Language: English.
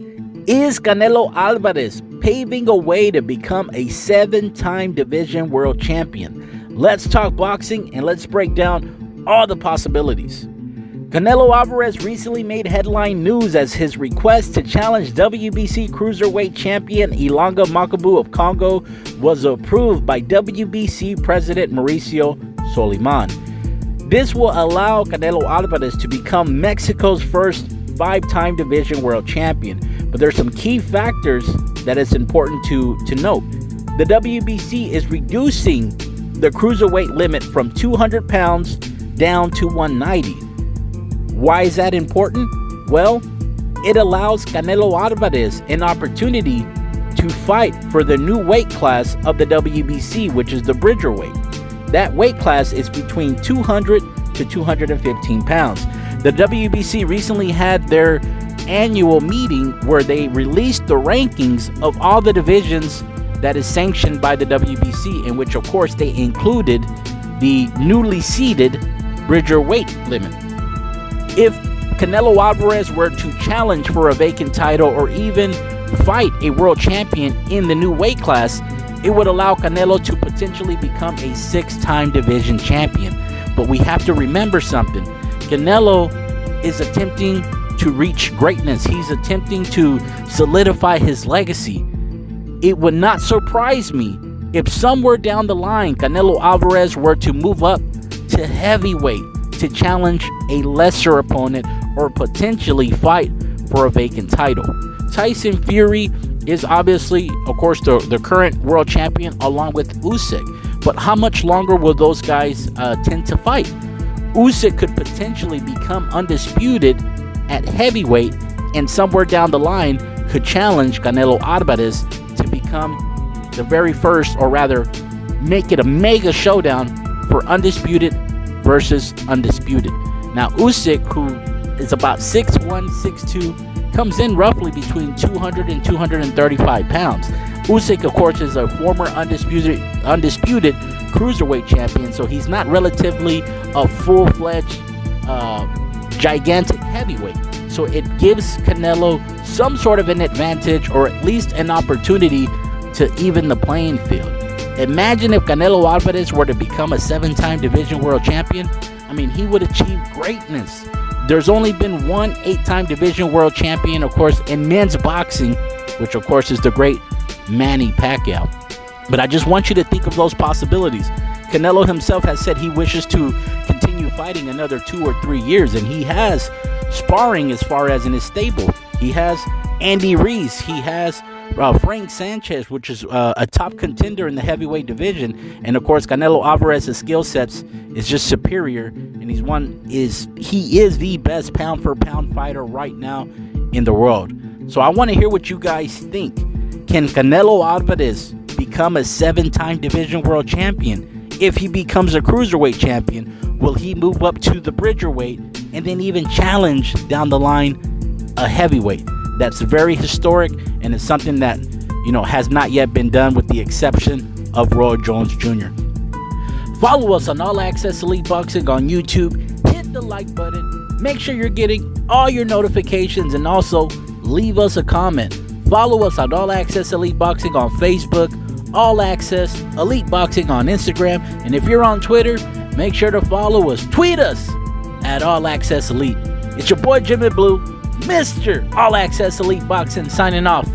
Is Canelo Alvarez paving a way to become a 7-time division world champion? Let's talk boxing and let's break down all the possibilities. Canelo Alvarez recently made headline news as his request to challenge WBC Cruiserweight Champion llunga Makabu of Congo was approved by WBC President Mauricio Sulaiman. This will allow Canelo Alvarez to become Mexico's first 5-time division world champion. But there's some key factors that is important to note. The WBC is reducing the cruiserweight limit from 200 pounds down to 190. Why is that important? Well, it allows Canelo Alvarez an opportunity to fight for the new weight class of the WBC, which is the Bridgerweight. That weight class is between 200 to 215 pounds. The WBC recently had their annual meeting where they released the rankings of all the divisions that is sanctioned by the WBC, in which of course they included the newly seeded Bridgerweight limit. If Canelo Alvarez were to challenge for a vacant title or even fight a world champion in the new weight class, it would allow Canelo to potentially become a 6-time division champion. But we have to remember something. Canelo is attempting to reach greatness. He's attempting to solidify his legacy. It would not surprise me if somewhere down the line Canelo Alvarez were to move up to heavyweight to challenge a lesser opponent or potentially fight for a vacant title. Tyson Fury is obviously, of course, the current world champion along with Usyk. But how much longer will those guys tend to fight? Usyk could potentially become undisputed at heavyweight and somewhere down the line could challenge Canelo Alvarez to become the very first, or rather make it a mega showdown for undisputed versus undisputed. Now Usyk, who is about 6'1", 6'2", comes in roughly between 200 and 235 pounds. Usyk, of course, is a former undisputed cruiserweight champion, so he's not relatively a full-fledged gigantic heavyweight. So it gives Canelo some sort of an advantage, or at least an opportunity to even the playing field. Imagine if Canelo Alvarez were to become a 7-time division world champion. I mean, he would achieve greatness. There's only been one 8-time division world champion, of course, in men's boxing, which of course is the great Manny Pacquiao. But I just want you to think of those possibilities. Canelo himself has said he wishes to continue fighting another 2 or 3 years, and he has sparring as far as in his stable. He has Andy Ruiz, he has Frank Sanchez, which is a top contender in the heavyweight division, and of course Canelo Alvarez's skill sets is just superior, and he is the best pound for pound fighter right now in the world. So I want to hear what you guys think. Can Canelo Alvarez become a 7-time division world champion? If he becomes a cruiserweight champion, will he move up to the Bridgerweight and then even challenge down the line a heavyweight? That's very historic, and it's something that, has not yet been done, with the exception of Roy Jones Jr. Follow us on All Access Elite Boxing on YouTube. Hit the like button. Make sure you're getting all your notifications, and also leave us a comment. Follow us on All Access Elite Boxing on Facebook, All Access Elite Boxing on Instagram, and if you're on Twitter, make sure to follow us. Tweet us at All Access Elite. It's your boy Jimmy Blue, Mr. All Access Elite Boxing, signing off.